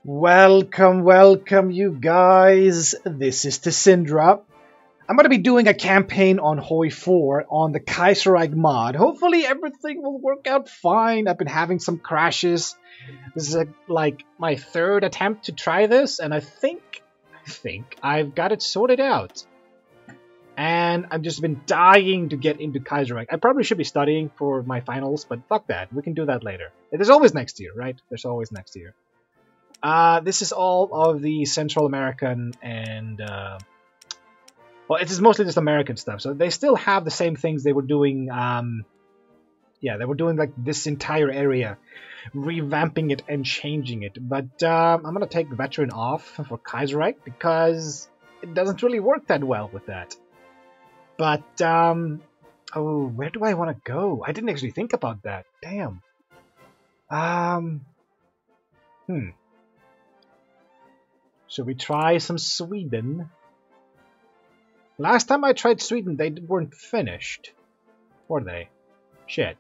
Welcome, welcome, you guys. This is Syndra. I'm going to be doing a campaign on HOI4 on the Kaiserreich mod. Hopefully, everything will work out fine. I've been having some crashes. This is like my third attempt to try this, and I think I've got it sorted out. And I've just been dying to get into Kaiserreich. I probably should be studying for my finals, but fuck that. We can do that later. There's always next year, right? There's always next year. This is all of the Central American and, well, it is mostly just American stuff. So they still have the same things they were doing, yeah, they were doing like this entire area, revamping it and changing it. But I'm going to take Veteran off for Kaiserreich because it doesn't really work that well with that. But, oh, where do I want to go? I didn't actually think about that. Damn. Should we try some Sweden? Last time I tried Sweden, they weren't finished. Were they? Shit.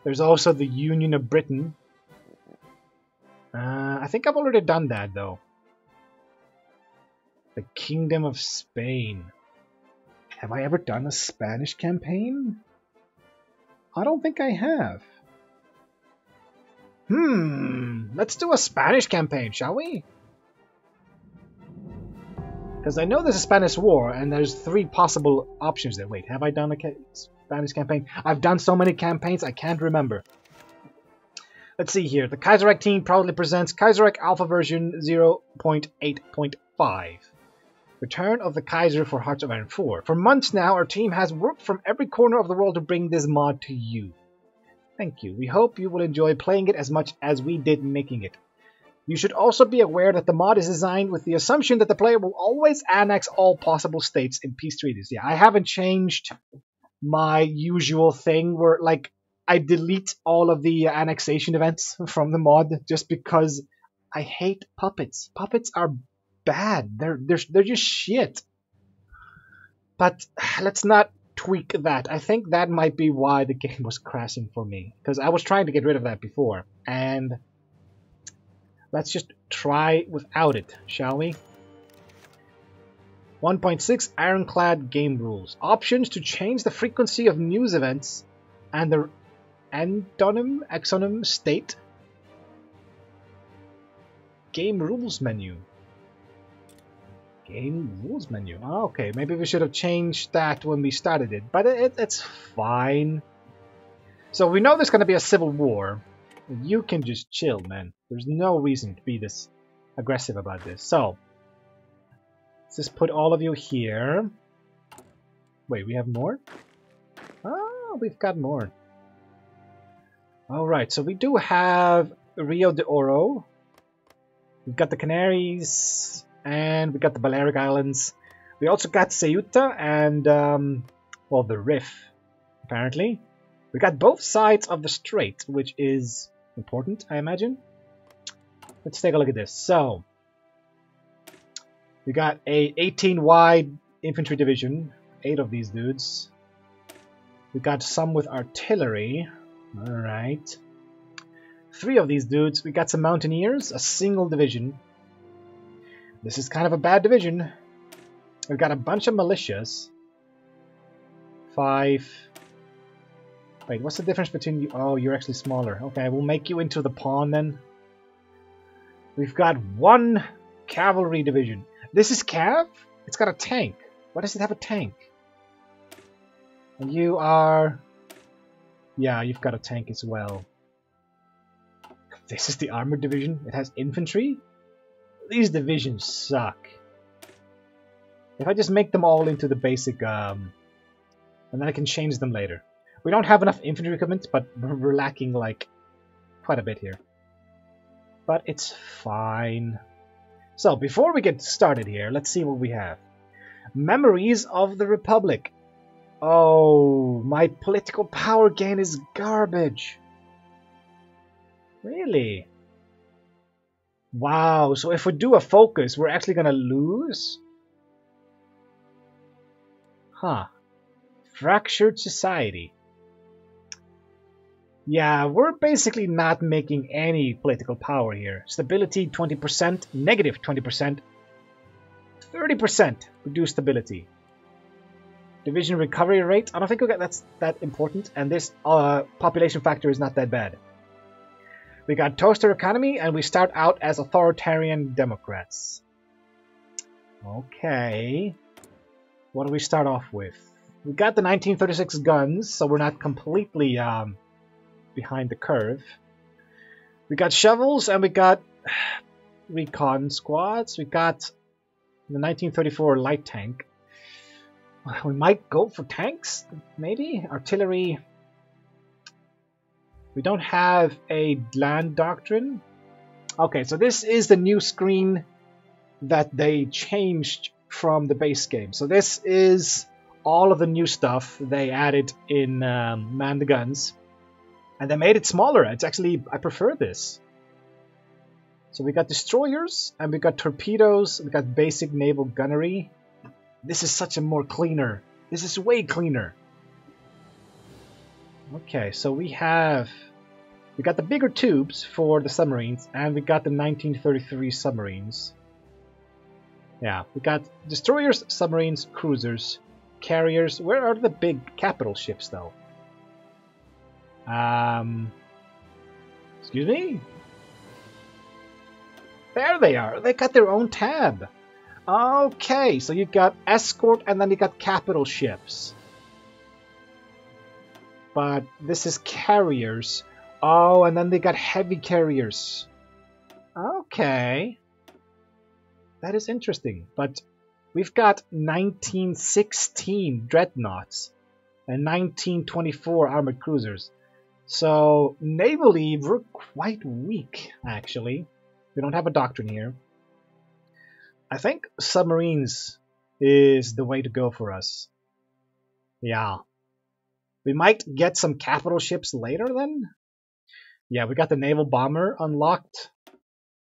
There's also the Union of Britain. I think I've already done that, though. The Kingdom of Spain. Have I ever done a Spanish campaign? I don't think I have. Let's do a Spanish campaign, shall we? Because I know there's a Spanish War, and there's 3 possible options there. Wait, have I done a Spanish campaign? I've done so many campaigns, I can't remember. Let's see here. The Kaiserreich team proudly presents Kaiserreich Alpha version 0.8.5. Return of the Kaiser for Hearts of Iron 4. For months now, our team has worked from every corner of the world to bring this mod to you. Thank you. We hope you will enjoy playing it as much as we did making it. You should also be aware that the mod is designed with the assumption that the player will always annex all possible states in peace treaties. Yeah, I haven't changed my usual thing where, like, I delete all of the annexation events from the mod just because I hate puppets. Puppets are bad. They're just shit. But let's not tweak that. I think that might be why the game was crashing for me, because I was trying to get rid of that before, and let's just try without it, shall we? 1.6 Ironclad Game Rules. Options to change the frequency of news events and the exonym state. Game Rules menu. Game Rules menu. Oh, okay, maybe we should have changed that when we started it, but it's fine. So we know there's going to be a civil war. You can just chill, man. There's no reason to be this aggressive about this. So, let's just put all of you here. Wait, we have more? Oh, we've got more. Alright, so we do have Rio de Oro. We've got the Canaries, and we got the Balearic Islands. We also got Ceuta and, well, the Rif, apparently. We got both sides of the strait, which is important, I imagine. Let's take a look at this. So, we got a 18-wide infantry division, 8 of these dudes. We got some with artillery. Alright. 3 of these dudes. We got some mountaineers, a single division. This is kind of a bad division. We've got a bunch of militias. 5. Wait, what's the difference between you? Oh, you're actually smaller. Okay, we'll make you into the pawn then. We've got 1 cavalry division. This is Cav? It's got a tank. Why does it have a tank? And you are... Yeah, you've got a tank as well. This is the armored division. It has infantry? These divisions suck. If I just make them all into the basic... and then I can change them later. We don't have enough infantry equipment, but we're lacking, like, quite a bit here. But it's fine. So, before we get started here, let's see what we have. Memories of the Republic. Oh, my political power gain is garbage. Really? Wow, so if we do a focus, we're actually gonna lose? Huh. Fractured society. Yeah, we're basically not making any political power here. Stability 20%, negative 20%, 30% reduced stability. Division recovery rate, I don't think that's that important, and this population factor is not that bad. We got toaster economy, and we start out as authoritarian democrats. Okay. What do we start off with? We got the 1936 guns, so we're not completely behind the curve. We got shovels, and we got recon squads. We got the 1934 light tank. We might go for tanks, maybe? Artillery. We don't have a land doctrine. Okay, so this is the new screen that they changed from the base game. So this is all of the new stuff they added in Man the Guns. And they made it smaller. It's actually, I prefer this. So we got destroyers, and we got torpedoes, we got basic naval gunnery. This is such a more cleaner. This is way cleaner. Okay, so we got the bigger tubes for the submarines, and we got the 1933 submarines. Yeah, we got destroyers, submarines, cruisers, carriers. Where are the big capital ships, though? Excuse me? There they are. They got their own tab. Okay, so you got escort and then you got capital ships. But this is carriers. Oh, and then they got heavy carriers. Okay. That is interesting. But we've got 1916 dreadnoughts and 1924 armored cruisers. So, navally, we're quite weak, actually. We don't have a doctrine here. I think submarines is the way to go for us. Yeah. We might get some capital ships later then? Yeah, we got the naval bomber unlocked.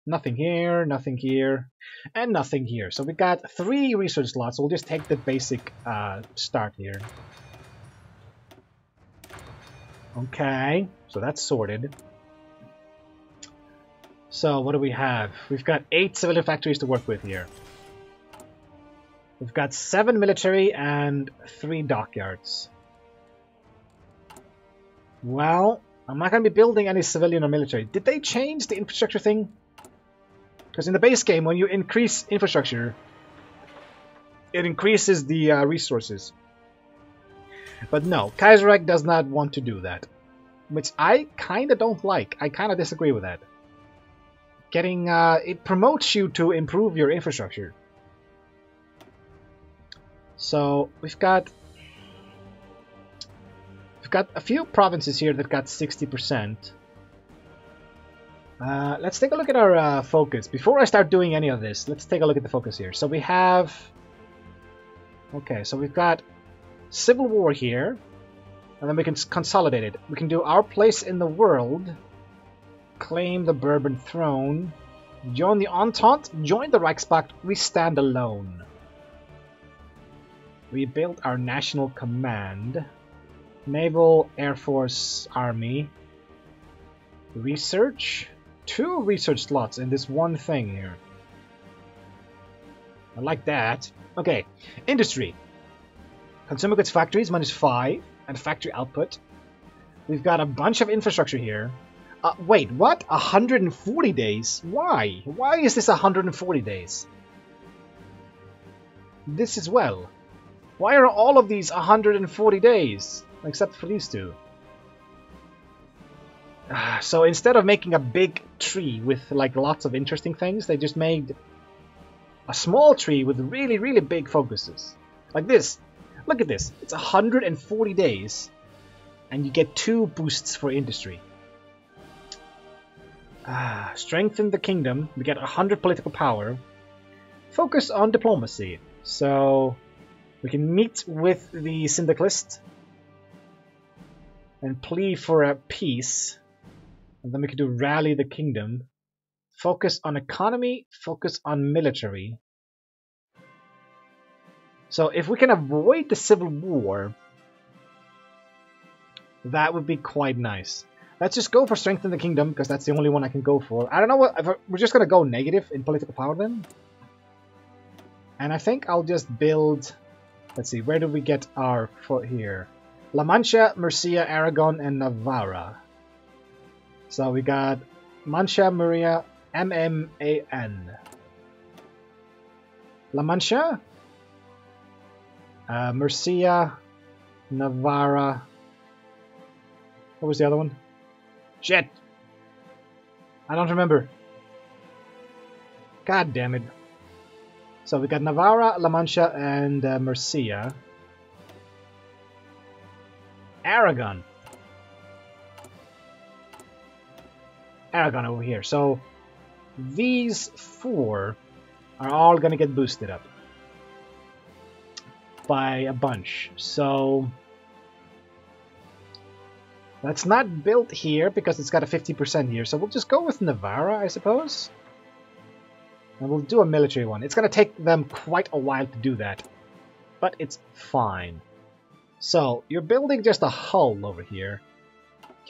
Nothing here, and nothing here. So we got 3 research slots. So we'll just take the basic start here. Okay, so that's sorted. So what do we have? We've got 8 civilian factories to work with here. We've got 7 military and 3 dockyards. Well, I'm not going to be building any civilian or military. Did they change the infrastructure thing? Because in the base game, when you increase infrastructure, it increases the resources. But no, Kaiserreich does not want to do that. Which I kind of don't like. I kind of disagree with that. It promotes you to improve your infrastructure. So we've got a few provinces here that got 60%. Let's take a look at our focus. Before I start doing any of this, let's take a look at the focus here. So we have... Okay, so we've got Civil War here. And then we can consolidate it. We can do our place in the world. Claim the Bourbon throne. Join the Entente. Join the Reichspakt. We stand alone. We built our national command. Naval, Air Force, Army. Research. 2 research slots in this one thing here. I like that. Okay, industry. Consumer goods factories -5, and factory output. We've got a bunch of infrastructure here. Wait, what? 140 days? Why? Why is this 140 days? This as well. Why are all of these 140 days? Except for these 2. So instead of making a big tree with like lots of interesting things, they just made a small tree with really, really big focuses. Like this. Look at this. It's 140 days. And you get 2 boosts for industry. Strengthen the kingdom. We get 100 political power. Focus on diplomacy. So we can meet with the syndicalist and plea for a peace. And then we can do rally the kingdom. Focus on economy. Focus on military. So if we can avoid the civil war, that would be quite nice. Let's just go for Strengthen the Kingdom, because that's the only one I can go for. I don't know what... We're just going to go negative in political power then. And I think I'll just build... Let's see, where do we get our foot here? La Mancha, Murcia, Aragon, and Navarra. So we got Mancha, Murcia, M-M-A-N. La Mancha, Murcia, Navarra. What was the other one? Shit! I don't remember. God damn it. So we got Navarra, La Mancha, and Murcia. Aragon. Aragon over here. So these four are all going to get boosted up by a bunch. So that's not built here because it's got a 50% here. So we'll just go with Navarra, I suppose. And we'll do a military one. It's going to take them quite a while to do that, but it's fine. So you're building just a hull over here.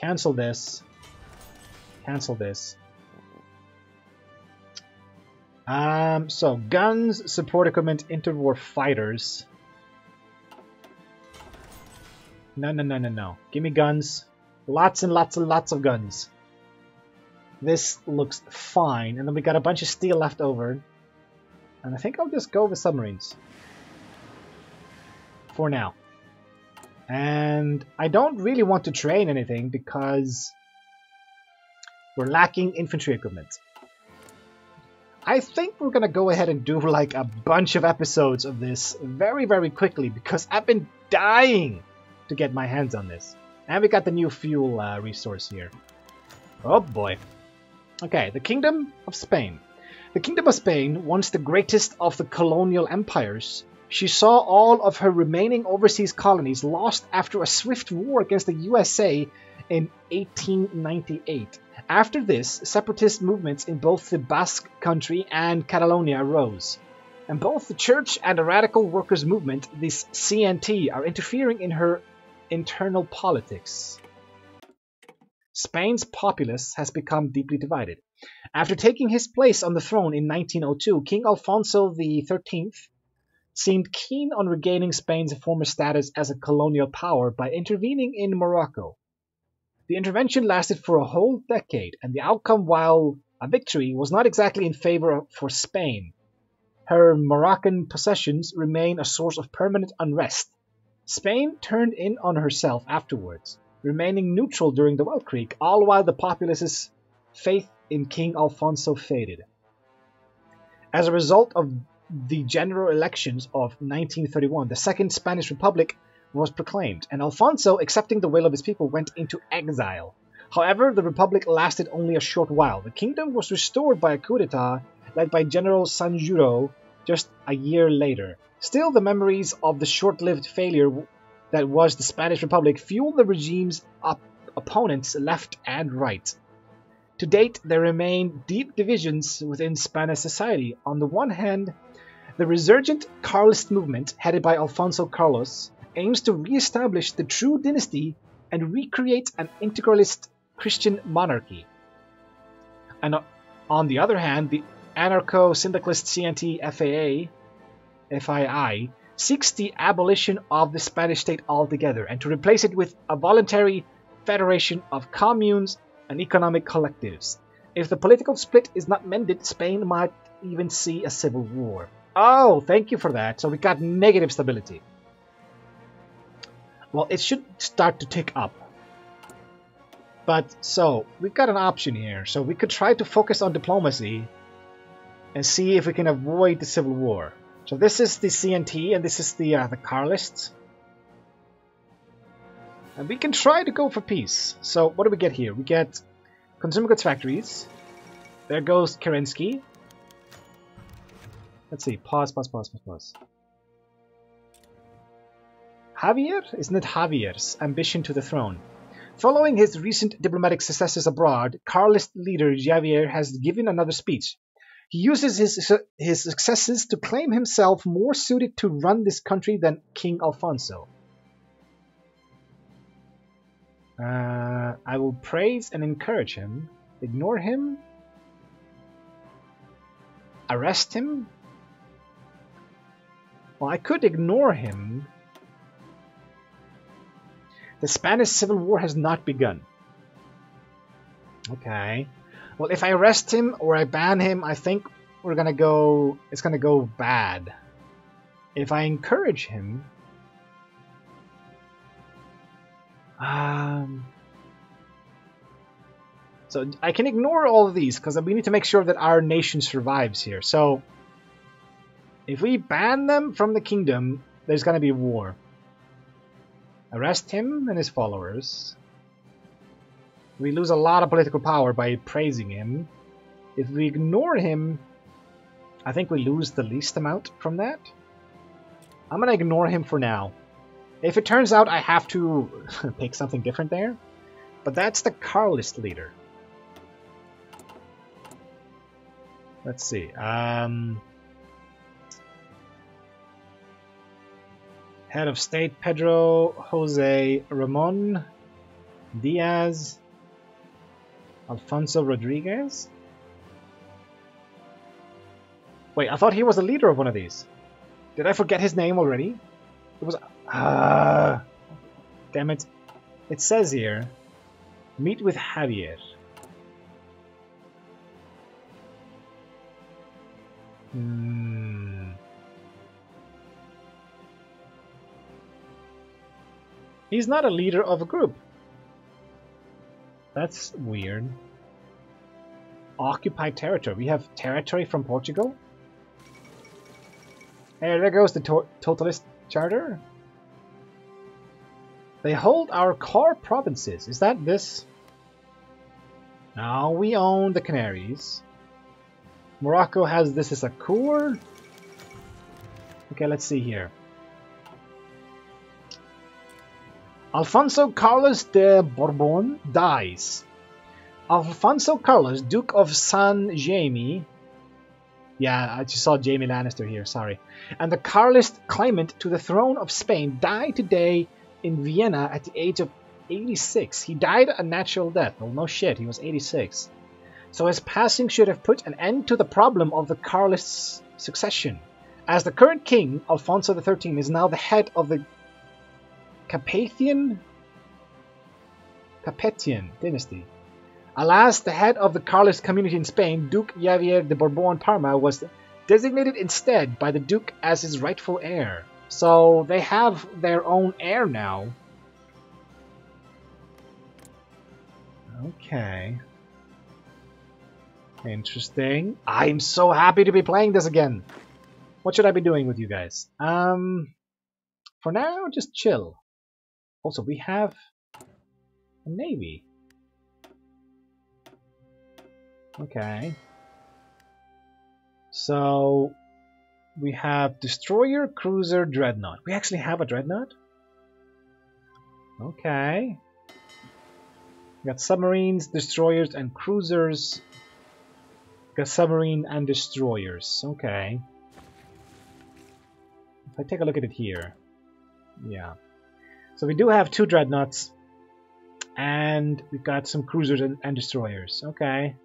Cancel this. Cancel this. So guns, support equipment, interwar fighters. No, no, no, no, no. Give me guns. Lots and lots and lots of guns. This looks fine. And then we got a bunch of steel left over. And I think I'll just go with submarines. For now. And I don't really want to train anything because we're lacking infantry equipment. I think we're going to go ahead and do like a bunch of episodes of this very, very quickly because I've been dying to get my hands on this. And we got the new fuel resource here. Oh boy. Okay, the Kingdom of Spain. The Kingdom of Spain, once the greatest of the colonial empires, she saw all of her remaining overseas colonies lost after a swift war against the USA in 1898. After this, separatist movements in both the Basque Country and Catalonia arose. And both the church and the radical workers' movement, this CNT, are interfering in her internal politics. Spain's populace has become deeply divided. After taking his place on the throne in 1902, King Alfonso XIII seemed keen on regaining Spain's former status as a colonial power by intervening in Morocco. The intervention lasted for a whole decade, and the outcome, while a victory, was not exactly in favor for Spain. Her Moroccan possessions remain a source of permanent unrest. Spain turned in on herself afterwards, remaining neutral during the Welsh Creek, all while the populace's faith in King Alfonso faded. As a result of the general elections of 1931, the Second Spanish Republic was proclaimed, and Alfonso, accepting the will of his people, went into exile. However, the Republic lasted only a short while. The kingdom was restored by a coup d'etat led by General Sanjuro just a year later. Still, the memories of the short-lived failure that was the Spanish Republic fueled the regime's opponents left and right. To date, there remain deep divisions within Spanish society. On the one hand, the resurgent Carlist movement, headed by Alfonso Carlos, aims to re-establish the true dynasty and recreate an integralist Christian monarchy. And on the other hand, the anarcho-syndicalist CNT FII seeks the abolition of the Spanish state altogether and to replace it with a voluntary federation of communes and economic collectives. If the political split is not mended, Spain might even see a civil war. Oh, thank you for that. So we got negative stability. Well, it should start to tick up. But, so, we've got an option here. So we could try to focus on diplomacy and see if we can avoid the civil war. So this is the CNT and this is the Carlists. And we can try to go for peace. So what do we get here? We get consumer goods factories. There goes Kerensky. Let's see. Pause. Javier? Isn't it Javier's ambition to the throne? Following his recent diplomatic successes abroad, Carlist leader Javier has given another speech. He uses his successes to claim himself more suited to run this country than King Alfonso. I will praise and encourage him. Ignore him. Arrest him. Well, I could ignore him. The Spanish Civil War has not begun. Okay. Well, if I arrest him or I ban him, I think we're gonna go. It's gonna go bad. If I encourage him, so I can ignore all of these because we need to make sure that our nation survives here. So if we ban them from the kingdom, there's gonna be war. Arrest him and his followers. We lose a lot of political power by praising him. If we ignore him, I think we lose the least amount from that. I'm gonna ignore him for now. If it turns out I have to pick something different there, but that's the Carlist leader. Let's see. Head of State Pedro Jose Ramon Diaz Alfonso Rodriguez? Wait, I thought he was the leader of one of these. Did I forget his name already? It was... damn it. It says here, meet with Javier. He's not a leader of a group. That's weird. Occupied territory. We have territory from Portugal. Hey, there goes the Totalist Charter. They hold our core provinces. Is that this? No, we own the Canaries. Morocco has this as a core. Okay, let's see here. Alfonso Carlos de Bourbon dies. Alfonso Carlos, Duke of San Jaime. Yeah, I just saw Jaime Lannister here, sorry. And the Carlist claimant to the throne of Spain died today in Vienna at the age of 86. He died a natural death. Well, no shit, he was 86. So his passing should have put an end to the problem of the Carlist succession, as the current king, Alfonso XIII, is now the head of the Capetian dynasty. Alas, the head of the Carlist community in Spain, Duke Javier de Bourbon Parma, was designated instead by the Duke as his rightful heir. So they have their own heir now. Okay. Interesting. I'm so happy to be playing this again. What should I be doing with you guys? For now, just chill. Also, we have a navy. Okay. So we have destroyer, cruiser, dreadnought. We actually have a dreadnought? Okay. We got submarines, destroyers, and cruisers. We got submarine and destroyers. Okay. If I take a look at it here. Yeah. So we do have 2 dreadnoughts. And we've got some cruisers and destroyers. Okay.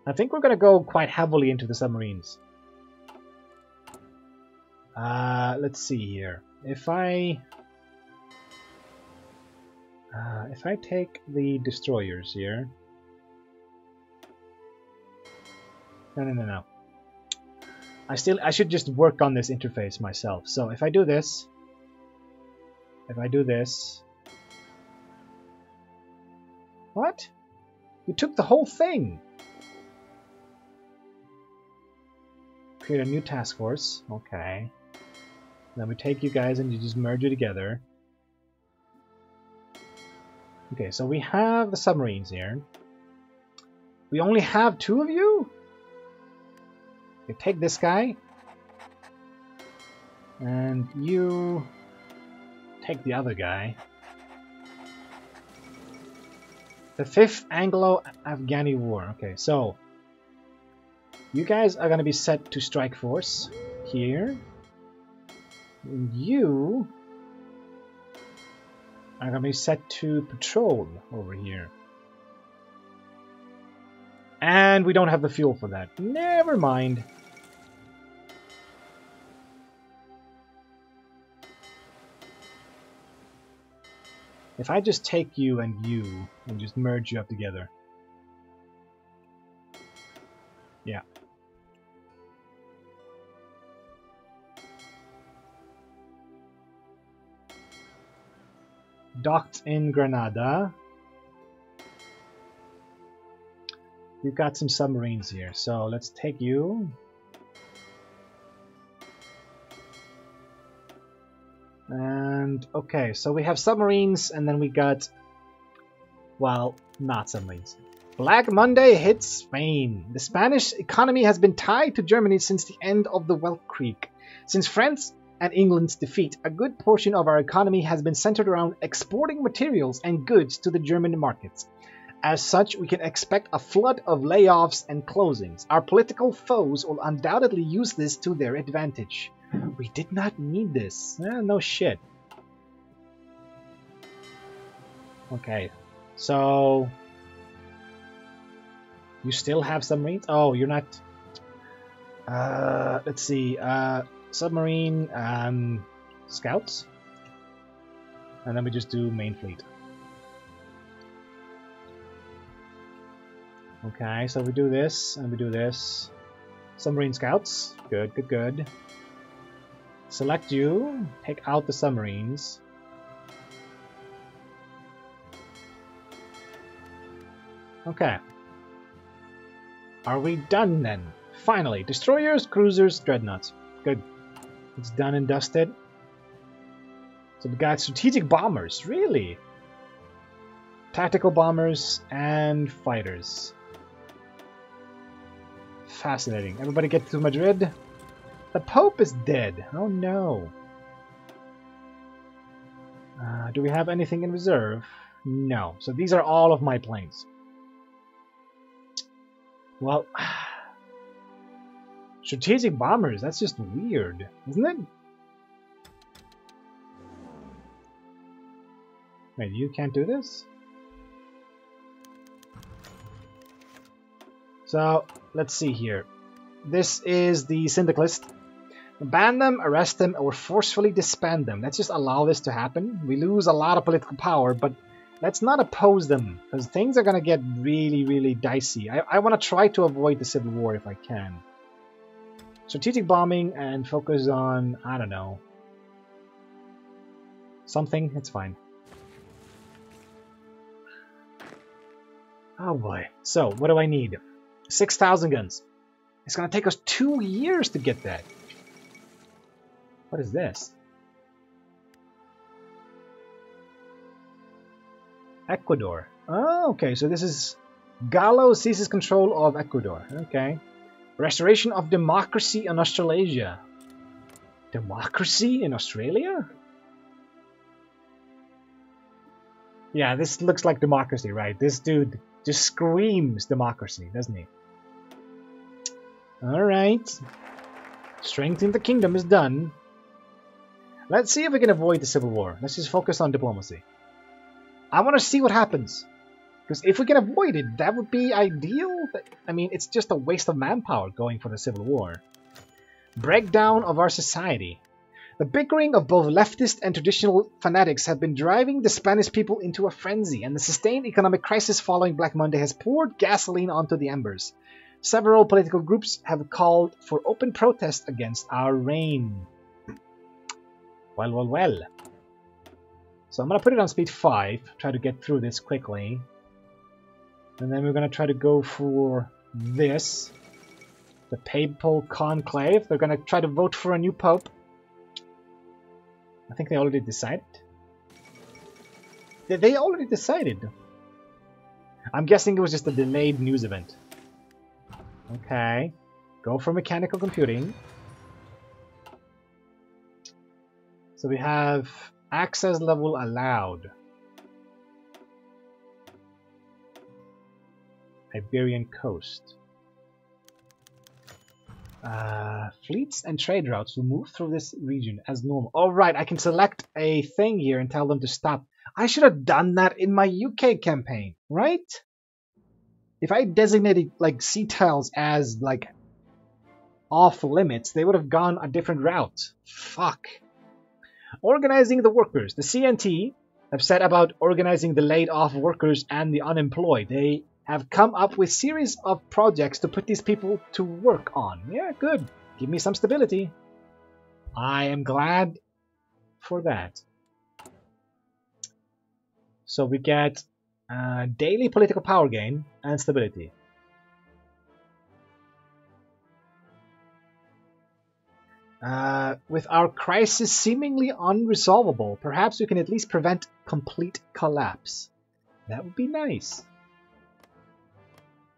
I think we're going to go quite heavily into the submarines. Let's see here. If I take the destroyers here. No. I should just work on this interface myself. So if I do this, what? You took the whole thing. Create a new task force. Okay. Then we take you guys and you just merge it together. Okay, so we have the submarines here. We only have 2 of you? Okay, take this guy. And you take the other guy. The 5th Anglo-Afghani War. Okay, so you guys are going to be set to strike force here. And you I'm gonna be set to patrol over here. And we don't have the fuel for that. Never mind. If I just take you and just merge you up together. Yeah. Docked in Granada. We've got some submarines here, so let's take you. And, okay, so we have submarines, and then we got, well, not submarines. Black Monday hits Spain. The Spanish economy has been tied to Germany since the end of the Weltkrieg. Since France and England's defeat, a good portion of our economy has been centered around exporting materials and goods to the German markets. As such, we can expect a flood of layoffs and closings. Our political foes will undoubtedly use this to their advantage. We did not need this. No shit. Okay, so... You still have submarines? Oh, you're not... let's see. Submarine, scouts? And then we just do main fleet. Okay, so we do this, and we do this. Submarine scouts. Good, good, good. Select you. Take out the submarines. Okay. Are we done then? Finally. Destroyers, cruisers, dreadnoughts. Good. It's done and dusted. So we got strategic bombers. Really? Tactical bombers and fighters. Fascinating. Everybody get to Madrid. The Pope is dead. Oh no. Do we have anything in reserve? No. So these are all of my planes. Well, strategic bombers, that's just weird, isn't it? Wait, you can't do this? So, let's see here. This is the syndicalist. Ban them, arrest them, or forcefully disband them. Let's just allow this to happen. We lose a lot of political power, but let's not oppose them, because things are going to get really, really dicey. I want to try to avoid the civil war if I can. Strategic bombing and focus on, I don't know, something. It's fine. Oh boy. So, what do I need? 6,000 guns. It's going to take us 2 years to get that. What is this? Ecuador. Oh, okay. So this is Gallo seizes control of Ecuador. Okay. Restoration of democracy in Australasia. Democracy in Australia? Yeah, this looks like democracy, right? This dude just screams democracy, doesn't he? Alright. Strengthening the kingdom is done. Let's see if we can avoid the civil war. Let's just focus on diplomacy. I want to see what happens. Because if we can avoid it, that would be ideal. I mean, it's just a waste of manpower going for the civil war. Breakdown of our society. The bickering of both leftist and traditional fanatics have been driving the Spanish people into a frenzy, and the sustained economic crisis following Black Monday has poured gasoline onto the embers. Several political groups have called for open protest against our reign. Well, well, well. So I'm going to put it on speed 5, try to get through this quickly. And then we're going to try to go for this. The Papal Conclave. They're going to try to vote for a new pope. I think they already decided. They already decided. I'm guessing it was just a delayed news event. Okay. Go for mechanical computing. So we have access level allowed. Iberian coast. Fleets and trade routes will move through this region as normal. Alright, I can select a thing here and tell them to stop. I should have done that in my UK campaign, right? If I designated like sea tiles as like off limits, they would have gone a different route. Fuck. Organizing the workers. The CNT have set about organizing the laid off workers and the unemployed. They have come up with series of projects to put these people to work on. Yeah, good. Give me some stability. I am glad for that. So we get daily political power gain and stability. With our crisis seemingly unresolvable, perhaps we can at least prevent complete collapse. That would be nice.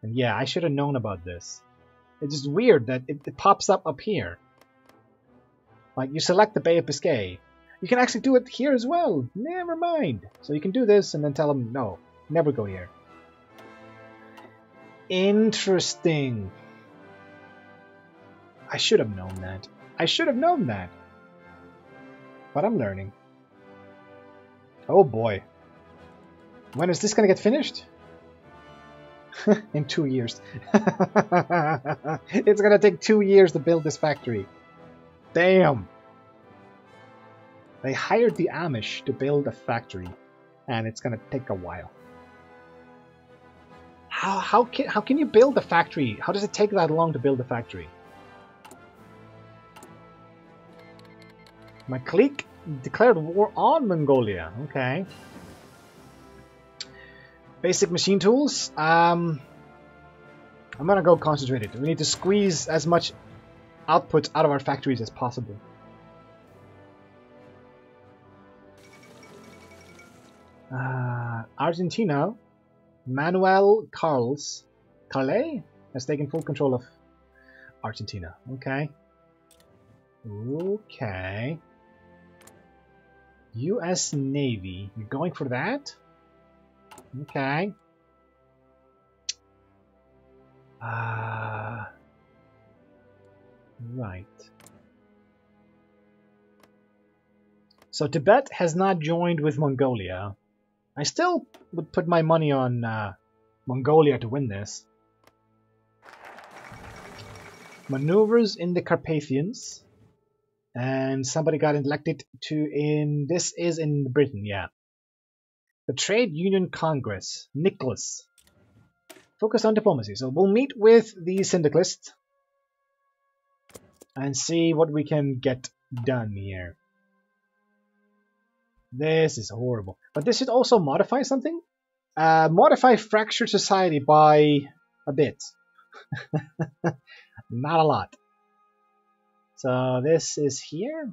And yeah, I should have known about this. It's just weird that it pops up here. Like, you select the Bay of Biscay. You can actually do it here as well. Never mind. So you can do this and then tell them, no, never go here. Interesting. I should have known that. I should have known that. But I'm learning. Oh boy. When is this going to get finished? In 2 years. It's going to take 2 years to build this factory. Damn. They hired the Amish to build a factory, and it's going to take a while. How can you build a factory? How does it take that long to build a factory? My clique declared war on Mongolia. Okay. Basic machine tools. I'm gonna go concentrated. We need to squeeze as much output out of our factories as possible. Argentina, Manuel Carles has taken full control of Argentina. Okay. Okay. U.S. Navy. You're going for that? Okay. Right. So Tibet has not joined with Mongolia. I still would put my money on Mongolia to win this. Maneuvers in the Carpathians. And somebody got elected to this is in Britain, yeah. The Trade Union Congress, Nicholas. Focus on diplomacy. So we'll meet with the syndicalists and see what we can get done here. This is horrible. But this should also modify something. Modify fractured society by a bit. Not a lot. So this is here.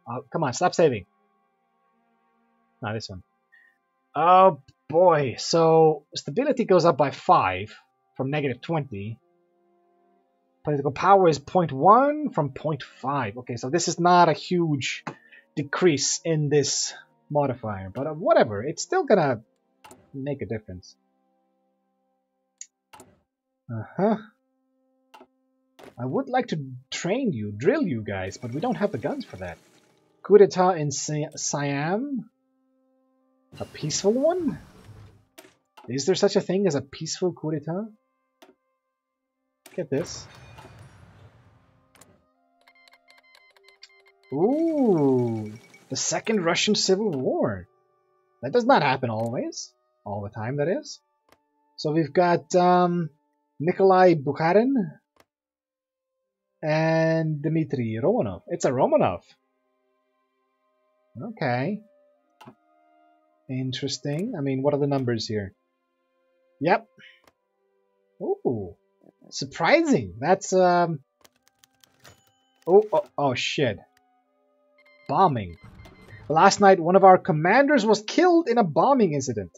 Oh, come on, stop saving. No, this one. Oh boy. So stability goes up by 5 from -20. Political power is 0.1 from 0.5. Okay, so this is not a huge decrease in this modifier, but whatever. It's still gonna make a difference. I would like to train you, drill you guys, but we don't have the guns for that. Coup d'etat in Siam? A peaceful one? Is there such a thing as a peaceful coup d'etat? Get this. Ooh, the Second Russian Civil War. That does not happen always. All the time, that is. So we've got Nikolai Bukharin and Dmitry Romanov. It's a Romanov. Okay. Interesting. I mean, what are the numbers here? Yep. Ooh. Surprising. That's, oh, shit. Bombing. Last night, one of our commanders was killed in a bombing incident.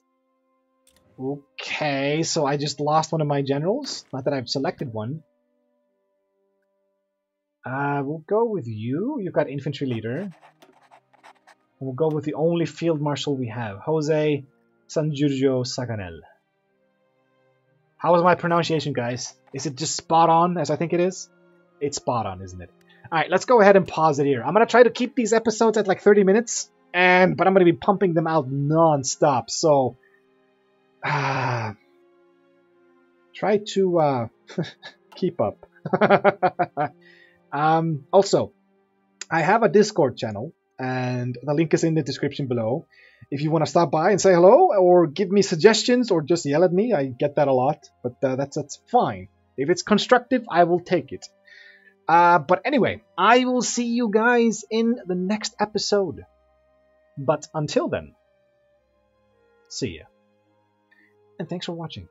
Okay, so I just lost one of my generals. Not that I've selected one. We'll go with you. You've got infantry leader. We'll go with the only field marshal we have, Jose San Giorgio Saganel. How was my pronunciation, guys? Is it just spot on, as I think it is? It's spot on, isn't it? Alright, let's go ahead and pause it here. I'm going to try to keep these episodes at like 30 minutes. but I'm going to be pumping them out non-stop. So try to keep up. Also, I have a Discord channel, and the link is in the description below. If you want to stop by and say hello, or give me suggestions, or just yell at me, I get that a lot, but that's fine. If it's constructive, I will take it. But anyway, I will see you guys in the next episode. But until then, see ya. And thanks for watching.